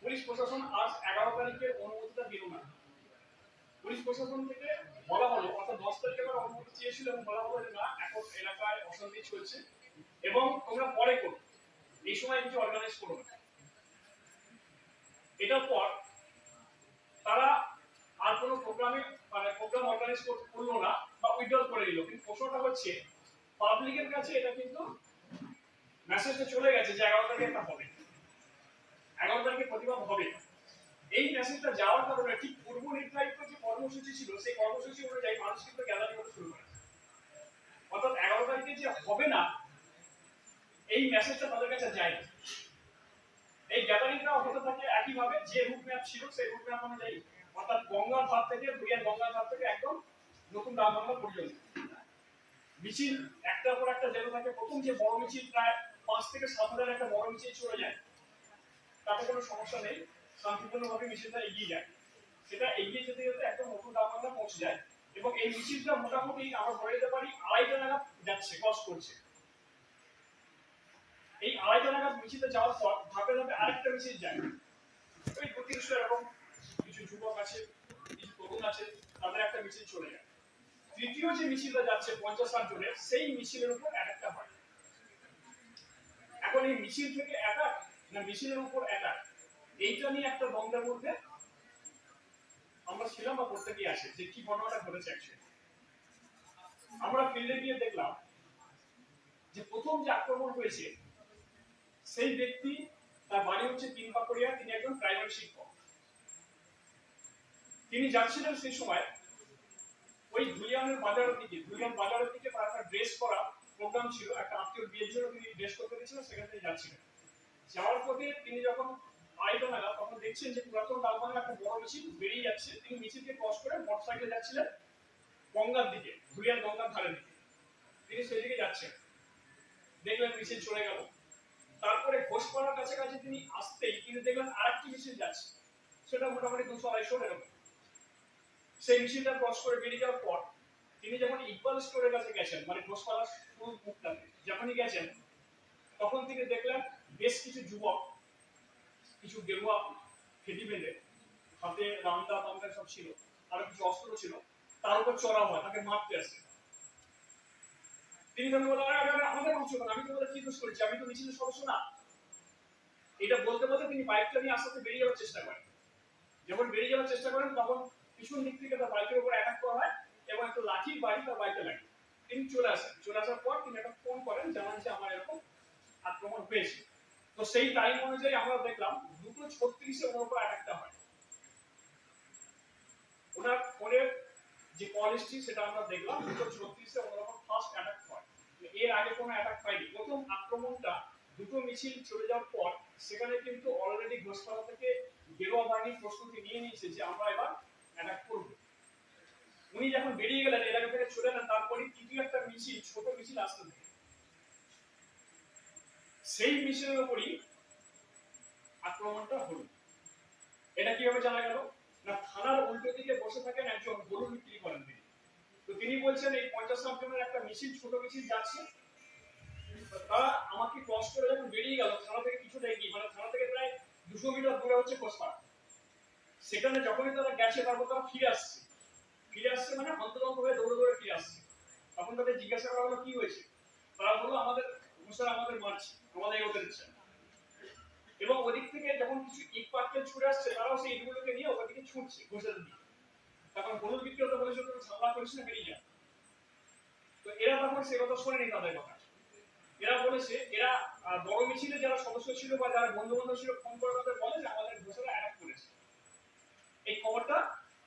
Police প্রশাসন আজ 11 তারিখের অনুমতিটা দিল না। পুলিশ প্রশাসন থেকে বলা হলো, অর্থাৎ 10 তারিখে আবার অনুমতি চেয়েছিল এবং বলা হলো যে না, এখন এলাকায় অশান্তি চলছে এবং তোমরা পরে করো, এই সময় কিছু অর্গানাইজ করো না। এটার পর তারা আর কোনো প্রোগ্রাম অর্গানাইজ করলো না বা উইথড্র করে দিল। কিন্তু প্রশ্নটা হচ্ছে, পাবলিকের কাছে এটা কিন্তু মেসেজটা চলে গেছে যে 11 তারিখে এটা হবে, 11 তারিখে প্রতিবাদ হবে। এই মেসেজটা যাওয়ার কারণে ঠিক পূর্ব নির্ধারিত যে কর্মসূচি ছিল, সেই কর্মসূচি অনুযায়ী মানুষ কিন্তু গ্যাদারিং করতে শুরু করে। অর্থাৎ 11 তারিখে যে হবে না, এই মেসেজটা তাদের কাছে যায়। এই গ্যাদারিংটা হতে থাকে একইভাবে যে রুট ম্যাপ ছিল সেই রুট ম্যাপ অনুযায়ী, অর্থাৎ গঙ্গার ধার থেকে গঙ্গার ধার থেকে একদম নতুন রাম বাংলা পর্যন্ত মিছিল একটার পর একটা যেতে থাকে। প্রথম যে বড় মিছিল প্রায় 5 থেকে 7 হাজার একটা বড় মিছিল চলে যায়, তাতে কোনো সমস্যা নেই, শান্তিপূর্ণভাবে মিছিলটা এগিয়ে যায়। সেটা এগিয়ে যেতে যেতে একদম নতুন রাম বাংলা পৌঁছে যায় এবং এই মিছিলটা মোটামুটি আমরা ধরে নিতে পারি 2:30টা নাগাদ যাচ্ছে, ক্রস করছে। এই 2:30টা নাগাদ মিছিলে যাওয়ার পর ধাপে ধাপে আরেকটা মিছিল যায়, ওই 200-300 এরকম কিছু যুবক আছে, কিছু তরুণ আছে, তাদের একটা মিছিল চলে যায়। তৃতীয় যে মিছিলটা যাচ্ছে 50-60 জনের, সেই মিছিলের উপর অ্যাটাকটা হয়। এখন এই মিছিল থেকে অ্যাটাক না মিছিলের উপর অ্যাটাক, এইটা নিয়ে একটা দ্বন্দ্বের মধ্যে আমরা ছিলাম বা প্রত্যেকেই আছে যে কি ঘটনাটা ঘটেছে। অ্যাকচুয়ালি আমরা ফিল্ডে গিয়ে দেখলাম যে প্রথম যে আক্রমণ হয়েছে, সেই ব্যক্তি, তার বাড়ি হচ্ছে তিনপাকড়িয়া, তিনি একজন প্রাইমারি শিক্ষক। তিনি যাচ্ছিলেন সেই সময় ওই ধুলিয়ান বাজারের দিকে তার একটা ড্রেস করা প্রোগ্রাম ছিল, একটা আত্মীয় বিয়ের জন্য তিনি ড্রেস করতে গেছিলেন, সেখানে তিনি যাচ্ছিলেন। যাওয়ার পথে তিনি যখন 2:30টা নাগাদ তখন দেখছেন যে পুরাতন লালবাংলা একটা বড় মিছিল বেরিয়ে যাচ্ছে। তিনি মিছিলকে ক্রস করে মোটরসাইকেলে যাচ্ছিলেন গঙ্গার দিকে, ধুলিয়ান গঙ্গার ধারের দিকে। তিনি সেই দিকে যাচ্ছেন, দেখলেন মিছিল চলে গেল। তারপরে ঘোষপাড়ার কাছাকাছি তিনি আসতেই তিনি দেখলেন আরেকটি মিছিল যাচ্ছে, সেটা মোটামুটি 200-250 এরকম। সেই মিছিলটা ক্রস করে বেরিয়ে যাওয়ার পর তিনি যখন ইকবাল স্টোরের কাছে গেছেন, মানে ঘোষপাড়ার শুরুর মুখটাতে যখনই গেছেন, তখন তিনি দেখলেন বেশ কিছু যুবক, কিছু গেরুয়া ফেটি বেঁধে, হাতে রামদা বামদা সব ছিল, আরো কিছু অস্ত্র ছিল, তার উপর চড়া হয়, তাকে মারতে আসে। তিনি তখন বললেন, আমাদের মারছো কেন, আমি তোমাদের কি দোষ করেছি, আমি তো মিছিলের সদস্য না। এটা বলতে বলতে তিনি বাইকটা নিয়ে আস্তে আস্তে বেরিয়ে যাওয়ার চেষ্টা করেন। যখন বেরিয়ে যাওয়ার চেষ্টা করেন, তখন পিছন দিক থেকে তার বাইকের উপর অ্যাটাক করা হয় এবং একটা লাঠির বাড়ি তার বাইকে লাগে। তিনি চলে আসেন, চলে আসার পর তিনি একটা ফোন করেন, জানান যে আমার এরকম আক্রমণ হয়েছে। তো সেই টাইম অনুযায়ী আমরা দেখলাম 2:36-এ ওনার উপর অ্যাটাকটা হয়। ওনার ফোনের যে কল হিস্ট্রি সেটা আমরা দেখলাম, 2:36-এ ওনার উপর ফার্স্ট অ্যাটাক হয়। এর আগে কোনো অ্যাটাক হয়নি। প্রথম আক্রমণটা দুটো মিছিল চলে যাওয়ার পর সেখানে কিন্তু অলরেডি ঘোষপাড়া থেকে গেরুয়া বাহিনী প্রস্তুতি নিয়ে নিয়েছে যে আমরা এবার অ্যাটাক করব। উনি যখন বেরিয়ে গেলেন এলাকা থেকে চলে গেলেন, তারপরে তৃতীয় একটা মিছিল, ছোট মিছিল আসতে থাকে। সেই মিছিলের উপরই আক্রমণটা হলো। এটা কিভাবে জানা গেল না, থানার উল্টো দিকে বসে থাকেন একজন গরু বিক্রি করেন তিনি। তো তিনি বলছেন এই 50-60 জনের একটা মিছিল, ছোট মিছিল যাচ্ছে, তারা আমাকে ক্রস করে যখন বেরিয়ে গেল থানা থেকে কিছুটা এগিয়ে, মানে থানা থেকে প্রায় 200 মিটার দূরে হচ্ছে ঘোষপাড়া, সেখানে যখনই তারা গেছে তারপর তারা ফিরে আসছে মানে হন্তদন্ত হয়ে দৌড়ে দৌড়ে ফিরে আসছে। তখন তাদের জিজ্ঞাসা করা হলো কি হয়েছে, তারা বললো আমাদের ঘোষারা আমাদের মারছে, আমাদের এগোতে দিচ্ছে না। এবং ওদিক থেকে যখন কিছু ইট পাটকেল ছুড়ে আসছে, তারাও সেই ইটগুলোকে নিয়ে ওখান থেকে ছুটছে ঘোষাদের দিকে। তখন গরুর বিক্রেতা বলেছে তুমি ঝামেলা করিস না, বেরিয়ে যা। তো এরা তখন সে কথা শোনেনি তাদের কথা। এরা বলেছে, এরা বড় মিছিলে যারা সদস্য ছিল বা যারা বন্ধু বান্ধব ছিল ফোন করে তাদের বলে যে আমাদের ঘোষারা অ্যাটাক করেছে। এই খবরটা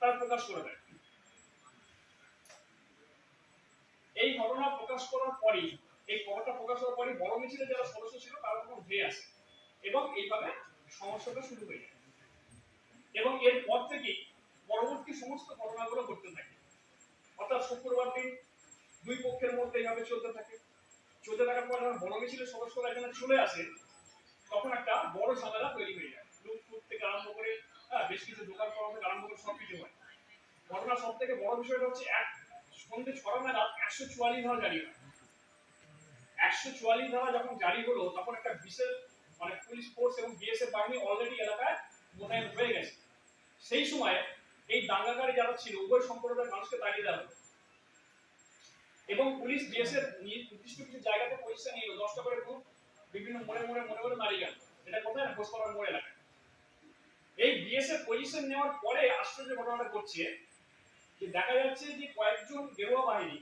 তারা প্রকাশ করে দেয়। এই ঘটনা প্রকাশ করার পরই, এই খবরটা প্রকাশ হওয়ার পরই বড় মিছিলে যারা সদস্য ছিল তারা তখন ধেয়ে আসে এবং এইভাবে সমস্যাটা শুরু হয়ে যায়। এবং এর পর থেকেই পরবর্তী সমস্ত ঘটনাগুলো ঘটতে থাকে। অর্থাৎ শুক্রবার দিন দুই পক্ষের মধ্যে এইভাবে চলতে থাকে। চলতে থাকার পর যখন বড় মিছিলের সদস্যরা এখানে চলে আসে, তখন একটা বড় ঝামেলা তৈরি হয়ে যায়। লুটফুট থেকে আরম্ভ করে বেশ কিছু দোকান করা থেকে আরম্ভ করে সবকিছু হয়। ঘটনা সব থেকে বড় বিষয়টা হচ্ছে সন্ধ্যে 6টা নাগাদ 144 ধারা জারি হয়। 144 ধারা যখন জারি হলো, তখন একটা বিশেষ মানে পুলিশ ফোর্স এবং বিএসএফ বাহিনী অলরেডি এলাকায় মোতায়েন হয়ে গেছে, সেই সময় এই দাঙ্গাকারী যারা ছিল উভয় সম্প্রদায়ের মানুষকে তাড়িয়ে দেওয়া হলো এবং পুলিশ বিএসএফ নির্দিষ্ট কিছু জায়গাতে পজিশন নিল, 10টা করে গ্রুপ বিভিন্ন মোড়ে মারি গেল। এটা কোথায় না ঘোষপাড়ার মোড় এলাকায়। এই বিএসএফ পজিশন নেওয়ার পরে আশ্চর্য ঘটনাটা ঘটছে যে দেখা যাচ্ছে যে কয়েকজন গেরুয়া বাহিনী